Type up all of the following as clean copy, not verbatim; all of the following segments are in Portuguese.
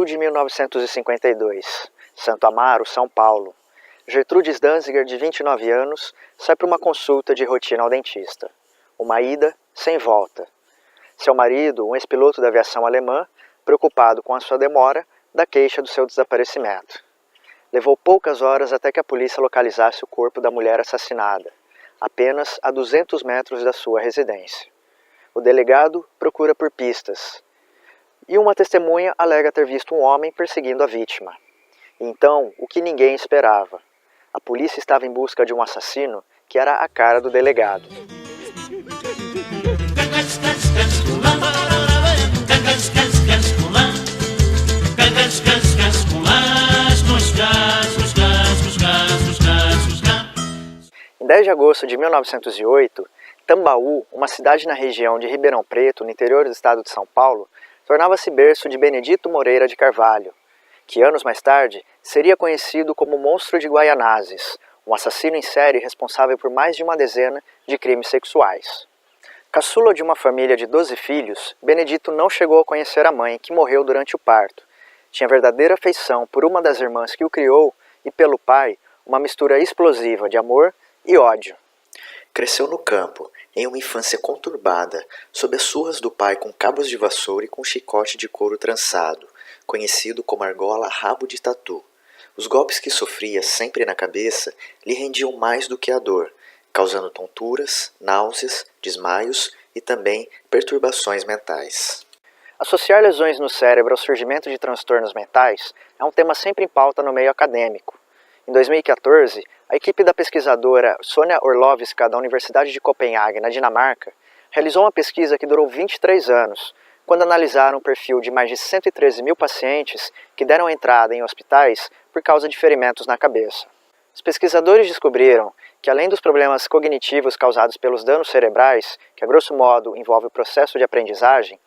abril de 1952, Santo Amaro, São Paulo. Gertrudes Danziger, de 29 anos, sai para uma consulta de rotina ao dentista. Uma ida sem volta. Seu marido, um ex-piloto da aviação alemã, preocupado com a sua demora, dá queixa do seu desaparecimento. Levou poucas horas até que a polícia localizasse o corpo da mulher assassinada, apenas a 200 metros da sua residência. O delegado procura por pistas, e uma testemunha alega ter visto um homem perseguindo a vítima. Então, o que ninguém esperava. A polícia estava em busca de um assassino que era a cara do delegado. Em 10 de agosto de 1908, Tambaú, uma cidade na região de Ribeirão Preto, no interior do estado de São Paulo, tornava-se berço de Benedito Moreira de Carvalho, que anos mais tarde seria conhecido como Monstro de Guaianazes, um assassino em série responsável por mais de uma dezena de crimes sexuais. Caçula de uma família de 12 filhos, Benedito não chegou a conhecer a mãe, que morreu durante o parto. Tinha verdadeira afeição por uma das irmãs que o criou e pelo pai, uma mistura explosiva de amor e ódio. Cresceu no campo, em uma infância conturbada, sob as surras do pai com cabos de vassoura e com chicote de couro trançado, conhecido como argola rabo de tatu. Os golpes que sofria, sempre na cabeça, lhe rendiam mais do que a dor, causando tonturas, náuseas, desmaios e também perturbações mentais. Associar lesões no cérebro ao surgimento de transtornos mentais é um tema sempre em pauta no meio acadêmico. Em 2014, a equipe da pesquisadora Sonja Orlovska, da Universidade de Copenhague, na Dinamarca, realizou uma pesquisa que durou 23 anos, quando analisaram o perfil de mais de 113 mil pacientes que deram entrada em hospitais por causa de ferimentos na cabeça. Os pesquisadores descobriram que, além dos problemas cognitivos causados pelos danos cerebrais, que a grosso modo envolve o processo de aprendizagem,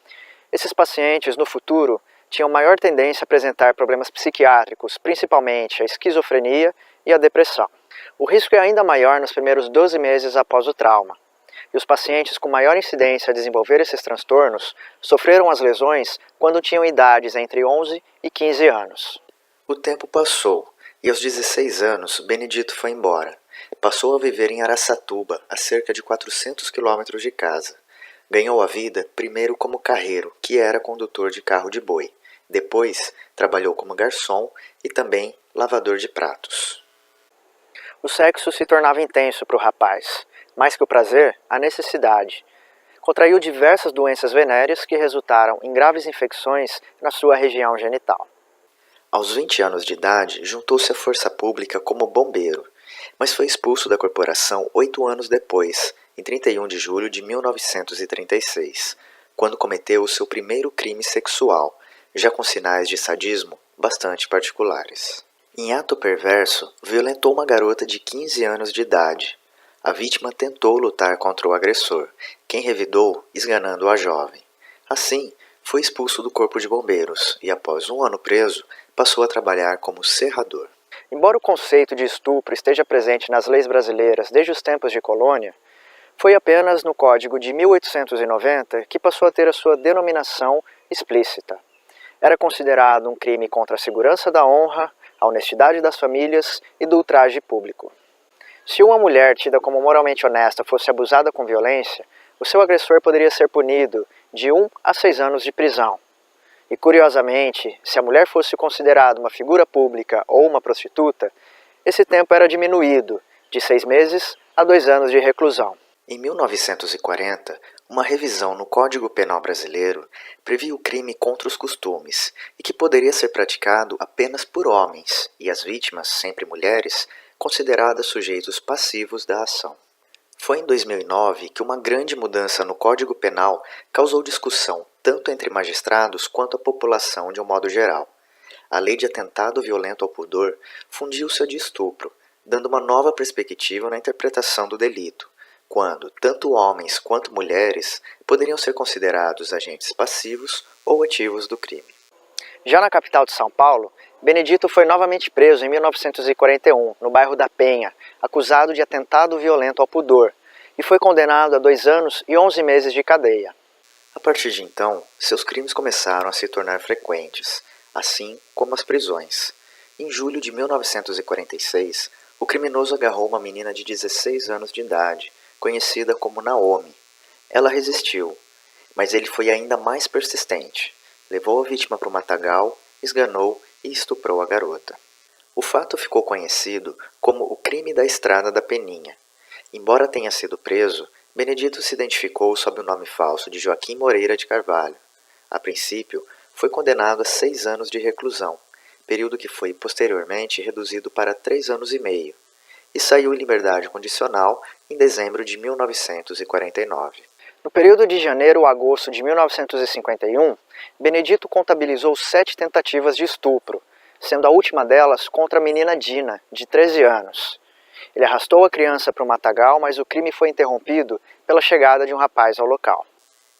esses pacientes, no futuro, tinham maior tendência a apresentar problemas psiquiátricos, principalmente a esquizofrenia e a depressão. O risco é ainda maior nos primeiros 12 meses após o trauma. E os pacientes com maior incidência a desenvolver esses transtornos sofreram as lesões quando tinham idades entre 11 e 15 anos. O tempo passou e aos 16 anos Benedito foi embora. Passou a viver em Araçatuba, a cerca de 400 quilômetros de casa. Ganhou a vida primeiro como carreiro, que era condutor de carro de boi. Depois, trabalhou como garçom e também lavador de pratos. O sexo se tornava intenso para o rapaz. Mais que o prazer, a necessidade. Contraiu diversas doenças venéreas que resultaram em graves infecções na sua região genital. Aos 20 anos de idade, juntou-se à força pública como bombeiro, mas foi expulso da corporação 8 anos depois, em 31 de julho de 1936, quando cometeu o seu primeiro crime sexual, já com sinais de sadismo bastante particulares. Em ato perverso, violentou uma garota de 15 anos de idade. A vítima tentou lutar contra o agressor, quem revidou, esganando a jovem. Assim, foi expulso do corpo de bombeiros e, após 1 ano preso, passou a trabalhar como serrador. Embora o conceito de estupro esteja presente nas leis brasileiras desde os tempos de colônia, foi apenas no Código de 1890 que passou a ter a sua denominação explícita. Era considerado um crime contra a segurança da honra, a honestidade das famílias e do ultraje público. Se uma mulher tida como moralmente honesta fosse abusada com violência, o seu agressor poderia ser punido de 1 a 6 anos de prisão. E, curiosamente, se a mulher fosse considerada uma figura pública ou uma prostituta, esse tempo era diminuído de 6 meses a 2 anos de reclusão. Em 1940, uma revisão no Código Penal brasileiro previa o crime contra os costumes e que poderia ser praticado apenas por homens e as vítimas, sempre mulheres, consideradas sujeitos passivos da ação. Foi em 2009 que uma grande mudança no Código Penal causou discussão tanto entre magistrados quanto a população de um modo geral. A lei de atentado violento ao pudor fundiu-se a de estupro, dando uma nova perspectiva na interpretação do delito, quando tanto homens quanto mulheres poderiam ser considerados agentes passivos ou ativos do crime. Já na capital de São Paulo, Benedito foi novamente preso em 1941, no bairro da Penha, acusado de atentado violento ao pudor, e foi condenado a 2 anos e 11 meses de cadeia. A partir de então, seus crimes começaram a se tornar frequentes. assim como as prisões. Em julho de 1946, o criminoso agarrou uma menina de 16 anos de idade, conhecida como Naomi. Ela resistiu, mas ele foi ainda mais persistente. Levou a vítima para o matagal, esganou e estuprou a garota. O fato ficou conhecido como o crime da Estrada da Peninha. Embora tenha sido preso, Benedito se identificou sob o nome falso de Joaquim Moreira de Carvalho. A princípio, foi condenado a 6 anos de reclusão, período que foi posteriormente reduzido para 3 anos e meio, e saiu em liberdade condicional em dezembro de 1949. No período de janeiro a agosto de 1951, Benedito contabilizou 7 tentativas de estupro, sendo a última delas contra a menina Dina, de 13 anos. Ele arrastou a criança para o matagal, mas o crime foi interrompido pela chegada de um rapaz ao local.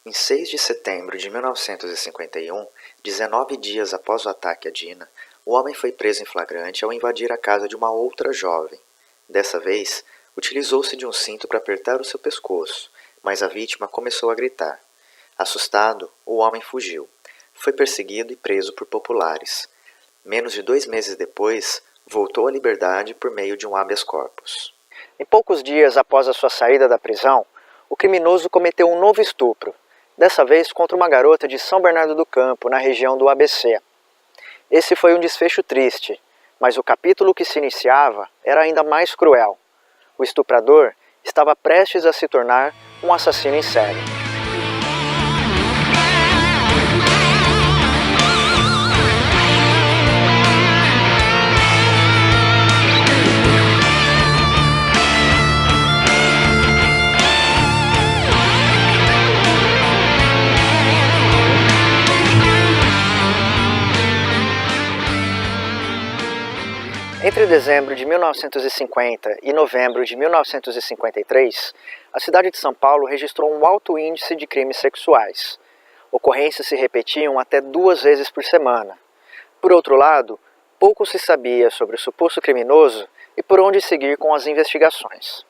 Em 6 de setembro de 1951, 19 dias após o ataque a Dina, o homem foi preso em flagrante ao invadir a casa de uma outra jovem. Dessa vez, utilizou-se de um cinto para apertar o seu pescoço, mas a vítima começou a gritar. Assustado, o homem fugiu. Foi perseguido e preso por populares. Menos de 2 meses depois, voltou à liberdade por meio de um habeas corpus. Em poucos dias após a sua saída da prisão, o criminoso cometeu um novo estupro, dessa vez contra uma garota de São Bernardo do Campo, na região do ABC. Esse foi um desfecho triste, mas o capítulo que se iniciava era ainda mais cruel. O estuprador estava prestes a se tornar um assassino em série. Entre dezembro de 1950 e novembro de 1953, a cidade de São Paulo registrou um alto índice de crimes sexuais. Ocorrências se repetiam até 2 vezes por semana. Por outro lado, pouco se sabia sobre o suposto criminoso e por onde seguir com as investigações.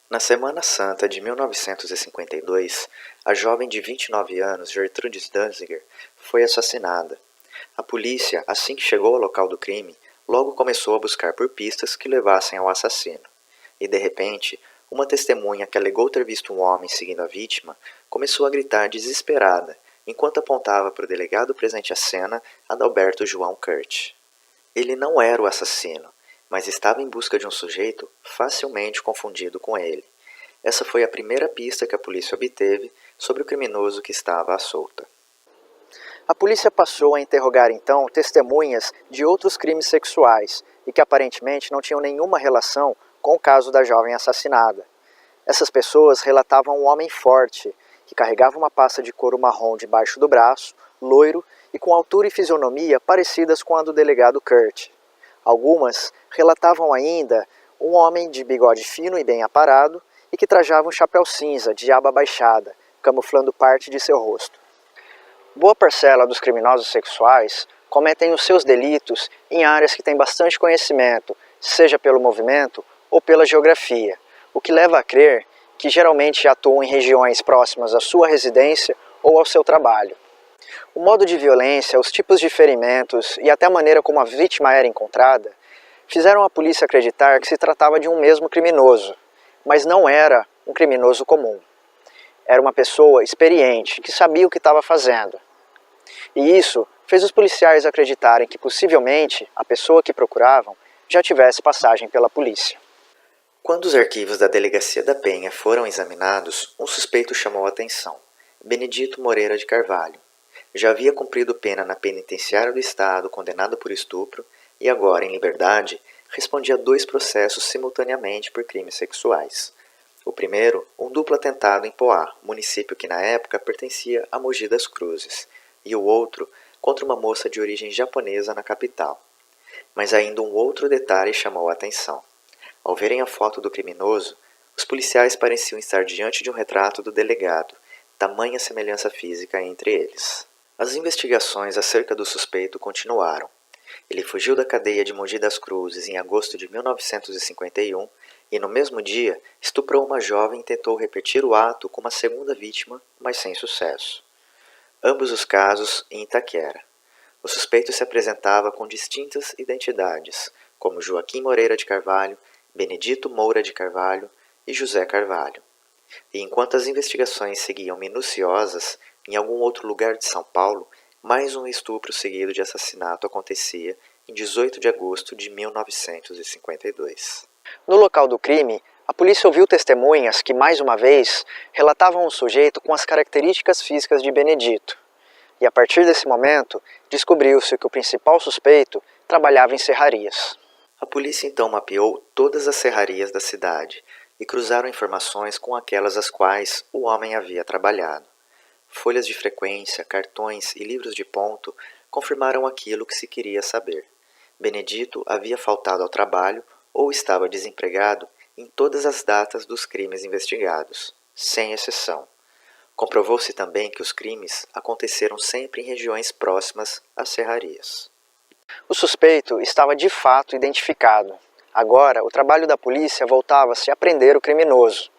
Na Semana Santa de 1952, a jovem de 29 anos, Gertrudes Danziger, foi assassinada. A polícia, assim que chegou ao local do crime, logo começou a buscar por pistas que levassem ao assassino. E de repente, uma testemunha que alegou ter visto um homem seguindo a vítima começou a gritar desesperada, enquanto apontava para o delegado presente à cena, Adalberto João Kurt. Ele não era o assassino, mas estava em busca de um sujeito facilmente confundido com ele. Essa foi a primeira pista que a polícia obteve sobre o criminoso que estava à solta. A polícia passou a interrogar então testemunhas de outros crimes sexuais e que aparentemente não tinham nenhuma relação com o caso da jovem assassinada. Essas pessoas relatavam um homem forte, que carregava uma pasta de couro marrom debaixo do braço, loiro e com altura e fisionomia parecidas com a do delegado Kurt. Algumas relatavam ainda um homem de bigode fino e bem aparado e que trajava um chapéu cinza de aba baixada, camuflando parte de seu rosto. Boa parcela dos criminosos sexuais cometem os seus delitos em áreas que têm bastante conhecimento, seja pelo movimento ou pela geografia, o que leva a crer que geralmente atuam em regiões próximas à sua residência ou ao seu trabalho. O modo de violência, os tipos de ferimentos e até a maneira como a vítima era encontrada fizeram a polícia acreditar que se tratava de um mesmo criminoso, mas não era um criminoso comum. Era uma pessoa experiente, que sabia o que estava fazendo. E isso fez os policiais acreditarem que possivelmente a pessoa que procuravam já tivesse passagem pela polícia. Quando os arquivos da Delegacia da Penha foram examinados, um suspeito chamou a atenção: Benedito Moreira de Carvalho. Já havia cumprido pena na penitenciária do Estado, condenado por estupro, e agora, em liberdade, respondia a 2 processos simultaneamente por crimes sexuais. O primeiro, um duplo atentado em Poá, município que na época pertencia a Mogi das Cruzes, e o outro, contra uma moça de origem japonesa na capital. Mas ainda um outro detalhe chamou a atenção. Ao verem a foto do criminoso, os policiais pareciam estar diante de um retrato do delegado, tamanha semelhança física entre eles. As investigações acerca do suspeito continuaram. Ele fugiu da cadeia de Mogi das Cruzes em agosto de 1951 e no mesmo dia estuprou uma jovem e tentou repetir o ato com uma segunda vítima, mas sem sucesso. Ambos os casos em Itaquera. O suspeito se apresentava com distintas identidades, como Joaquim Moreira de Carvalho, Benedito Moura de Carvalho e José Carvalho. E enquanto as investigações seguiam minuciosas, em algum outro lugar de São Paulo, mais um estupro seguido de assassinato acontecia em 18 de agosto de 1952. No local do crime, a polícia ouviu testemunhas que, mais uma vez, relatavam um sujeito com as características físicas de Benedito. E a partir desse momento, descobriu-se que o principal suspeito trabalhava em serrarias. A polícia então mapeou todas as serrarias da cidade e cruzaram informações com aquelas às quais o homem havia trabalhado. Folhas de frequência, cartões e livros de ponto confirmaram aquilo que se queria saber. Benedito havia faltado ao trabalho ou estava desempregado em todas as datas dos crimes investigados, sem exceção. Comprovou-se também que os crimes aconteceram sempre em regiões próximas às serrarias. O suspeito estava de fato identificado. Agora, o trabalho da polícia voltava-se a prender o criminoso.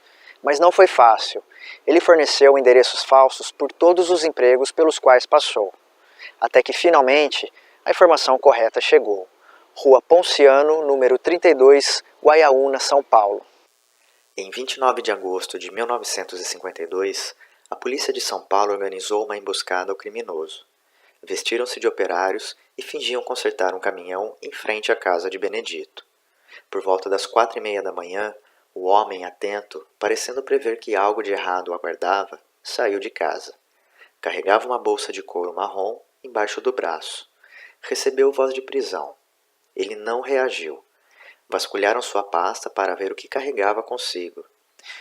Mas não foi fácil. Ele forneceu endereços falsos por todos os empregos pelos quais passou. Até que, finalmente, a informação correta chegou. Rua Ponciano, número 32, Guaiaúna, São Paulo. Em 29 de agosto de 1952, a polícia de São Paulo organizou uma emboscada ao criminoso. Vestiram-se de operários e fingiam consertar um caminhão em frente à casa de Benedito. Por volta das 4h30 da manhã, o homem, atento, parecendo prever que algo de errado o aguardava, saiu de casa. Carregava uma bolsa de couro marrom embaixo do braço. Recebeu voz de prisão. Ele não reagiu. Vasculharam sua pasta para ver o que carregava consigo.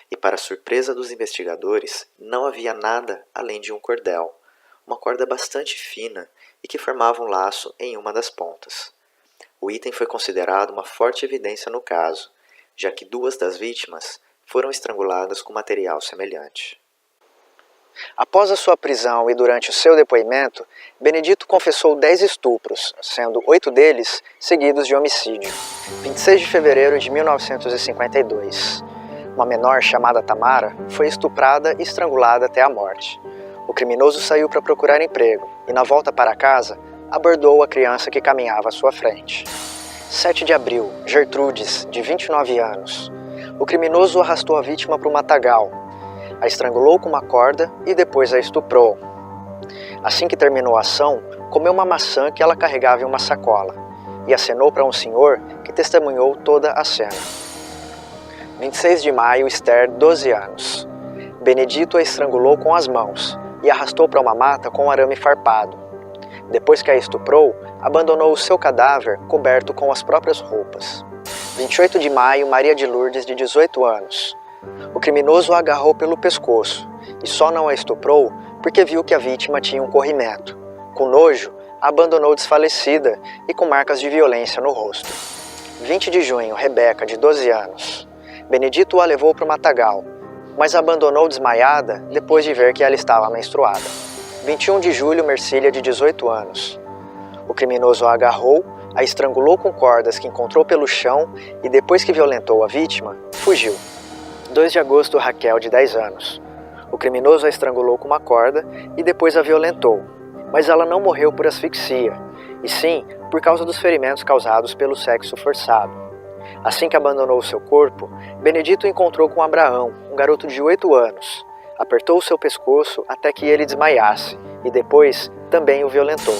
E, para surpresa dos investigadores, não havia nada além de um cordel, uma corda bastante fina e que formava um laço em uma das pontas. O item foi considerado uma forte evidência no caso, já que 2 das vítimas foram estranguladas com material semelhante. Após a sua prisão e durante o seu depoimento, Benedito confessou 10 estupros, sendo 8 deles seguidos de homicídio. 26 de fevereiro de 1952. Uma menor chamada Tamara foi estuprada e estrangulada até a morte. O criminoso saiu para procurar emprego e, na volta para casa, abordou a criança que caminhava à sua frente. 7 de abril, Gertrudes, de 29 anos. O criminoso arrastou a vítima para o matagal, a estrangulou com uma corda e depois a estuprou. Assim que terminou a ação, comeu uma maçã que ela carregava em uma sacola e acenou para um senhor que testemunhou toda a cena. 26 de maio, Esther, 12 anos. Benedito a estrangulou com as mãos e arrastou para uma mata com arame farpado. Depois que a estuprou, abandonou o seu cadáver coberto com as próprias roupas. 28 de maio, Maria de Lourdes, de 18 anos. O criminoso a agarrou pelo pescoço e só não a estuprou porque viu que a vítima tinha um corrimento. Com nojo, a abandonou desfalecida e com marcas de violência no rosto. 20 de junho, Rebeca, de 12 anos. Benedito a levou para o matagal, mas a abandonou desmaiada depois de ver que ela estava menstruada. 21 de julho, Mercília, de 18 anos. O criminoso a agarrou, a estrangulou com cordas que encontrou pelo chão e, depois que violentou a vítima, fugiu. 2 de agosto, Raquel, de 10 anos. O criminoso a estrangulou com uma corda e depois a violentou, mas ela não morreu por asfixia, e sim por causa dos ferimentos causados pelo sexo forçado. Assim que abandonou seu corpo, Benedito encontrou com Abraão, um garoto de 8 anos. Apertou o seu pescoço até que ele desmaiasse e depois também o violentou.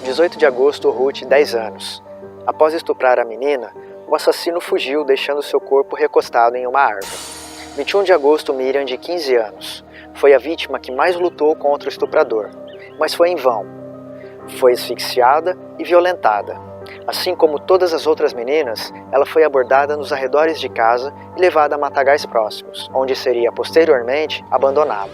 18 de agosto, Ruth, 10 anos. Após estuprar a menina, o assassino fugiu deixando seu corpo recostado em uma árvore. 21 de agosto, Miriam, de 15 anos. Foi a vítima que mais lutou contra o estuprador, mas foi em vão. Foi asfixiada e violentada. Assim como todas as outras meninas, ela foi abordada nos arredores de casa e levada a matagais próximos, onde seria posteriormente abandonada.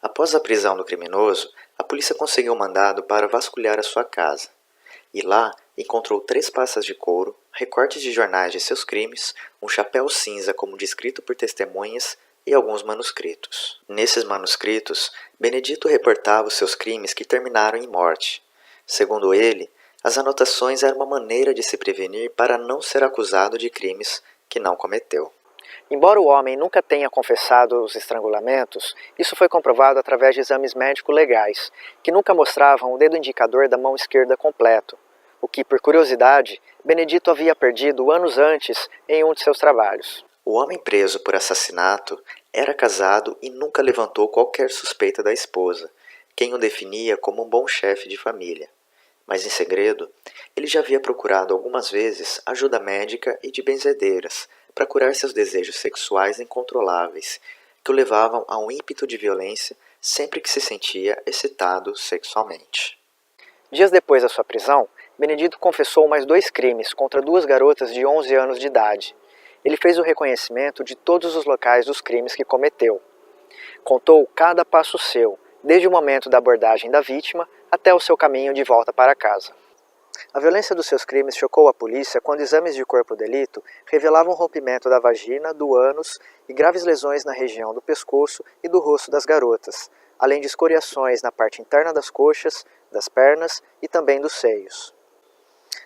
Após a prisão do criminoso, a polícia conseguiu um mandado para vasculhar a sua casa. E lá encontrou 3 passas de couro, recortes de jornais de seus crimes, um chapéu cinza como descrito por testemunhas e alguns manuscritos. Nesses manuscritos, Benedito reportava os seus crimes que terminaram em morte. Segundo ele, As anotações eram uma maneira de se prevenir para não ser acusado de crimes que não cometeu. Embora o homem nunca tenha confessado os estrangulamentos, isso foi comprovado através de exames médico-legais, que nunca mostravam o dedo indicador da mão esquerda completo, o que, por curiosidade, Benedito havia perdido anos antes em um de seus trabalhos. O homem preso por assassinato era casado e nunca levantou qualquer suspeita da esposa, quem o definia como um bom chefe de família. Mas em segredo, ele já havia procurado algumas vezes ajuda médica e de benzedeiras para curar seus desejos sexuais incontroláveis, que o levavam a um ímpeto de violência sempre que se sentia excitado sexualmente. Dias depois da sua prisão, Benedito confessou mais 2 crimes contra 2 garotas de 11 anos de idade. Ele fez o reconhecimento de todos os locais dos crimes que cometeu. Contou cada passo seu, desde o momento da abordagem da vítima até o seu caminho de volta para casa. A violência dos seus crimes chocou a polícia quando exames de corpo de delito revelavam rompimento da vagina, do ânus e graves lesões na região do pescoço e do rosto das garotas, além de escoriações na parte interna das coxas, das pernas e também dos seios.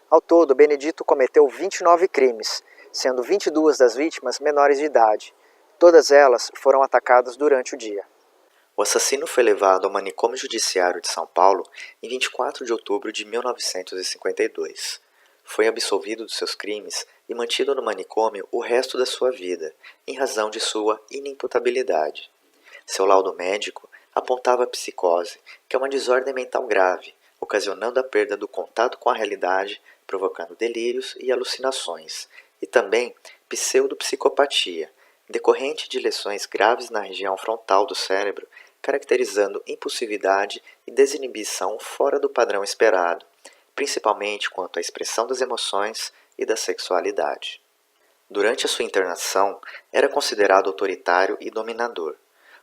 Ao todo, Benedito cometeu 29 crimes, sendo 22 das vítimas menores de idade. Todas elas foram atacadas durante o dia. O assassino foi levado ao manicômio judiciário de São Paulo em 24 de outubro de 1952. Foi absolvido dos seus crimes e mantido no manicômio o resto da sua vida, em razão de sua inimputabilidade. Seu laudo médico apontava a psicose, que é uma desordem mental grave, ocasionando a perda do contato com a realidade, provocando delírios e alucinações, e também pseudopsicopatia, decorrente de lesões graves na região frontal do cérebro, caracterizando impulsividade e desinibição fora do padrão esperado, principalmente quanto à expressão das emoções e da sexualidade. Durante a sua internação, era considerado autoritário e dominador,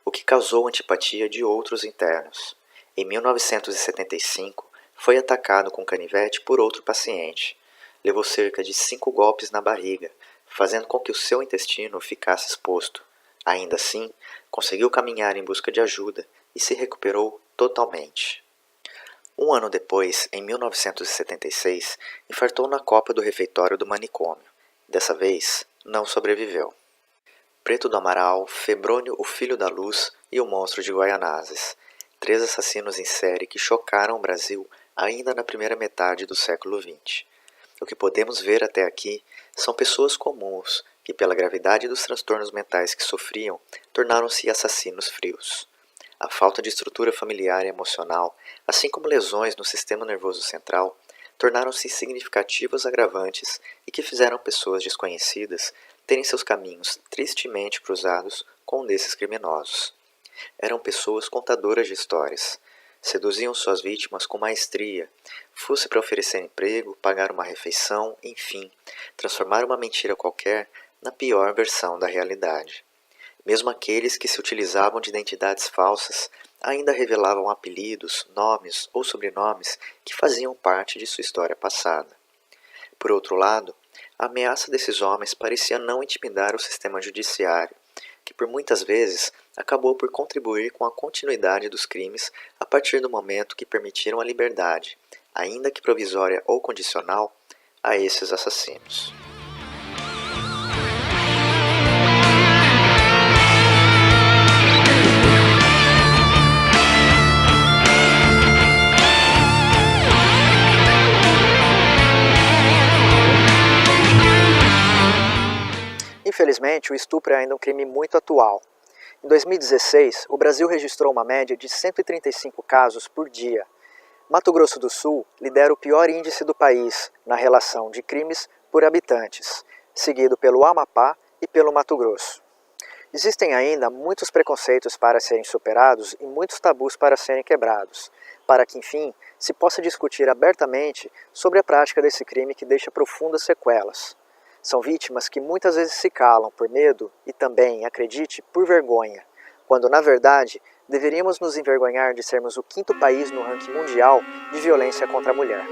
o que causou antipatia de outros internos. Em 1975, foi atacado com canivete por outro paciente. Levou cerca de 5 golpes na barriga, fazendo com que o seu intestino ficasse exposto. Ainda assim, conseguiu caminhar em busca de ajuda e se recuperou totalmente. Um ano depois, em 1976, infartou na copa do refeitório do manicômio. Dessa vez, não sobreviveu. Preto do Amaral, Febrônio, o Filho da Luz e o Monstro de Guaianazes. 3 assassinos em série que chocaram o Brasil ainda na primeira metade do século XX. O que podemos ver até aqui são pessoas comuns que, pela gravidade dos transtornos mentais que sofriam, tornaram-se assassinos frios. A falta de estrutura familiar e emocional, assim como lesões no sistema nervoso central, tornaram-se significativos agravantes e que fizeram pessoas desconhecidas terem seus caminhos tristemente cruzados com um desses criminosos. Eram pessoas contadoras de histórias. Seduziam suas vítimas com maestria, fosse para oferecer emprego, pagar uma refeição, enfim, transformar uma mentira qualquer na pior versão da realidade. Mesmo aqueles que se utilizavam de identidades falsas ainda revelavam apelidos, nomes ou sobrenomes que faziam parte de sua história passada. Por outro lado, a ameaça desses homens parecia não intimidar o sistema judiciário, que por muitas vezes acabou por contribuir com a continuidade dos crimes a partir do momento que permitiram a liberdade, ainda que provisória ou condicional, a esses assassinos. Infelizmente, o estupro é ainda um crime muito atual. Em 2016, o Brasil registrou uma média de 135 casos por dia. Mato Grosso do Sul lidera o pior índice do país na relação de crimes por habitantes, seguido pelo Amapá e pelo Mato Grosso. Existem ainda muitos preconceitos para serem superados e muitos tabus para serem quebrados, para que, enfim, se possa discutir abertamente sobre a prática desse crime que deixa profundas sequelas. São vítimas que muitas vezes se calam por medo e também, acredite, por vergonha, quando na verdade deveríamos nos envergonhar de sermos o 5º país no ranking mundial de violência contra a mulher.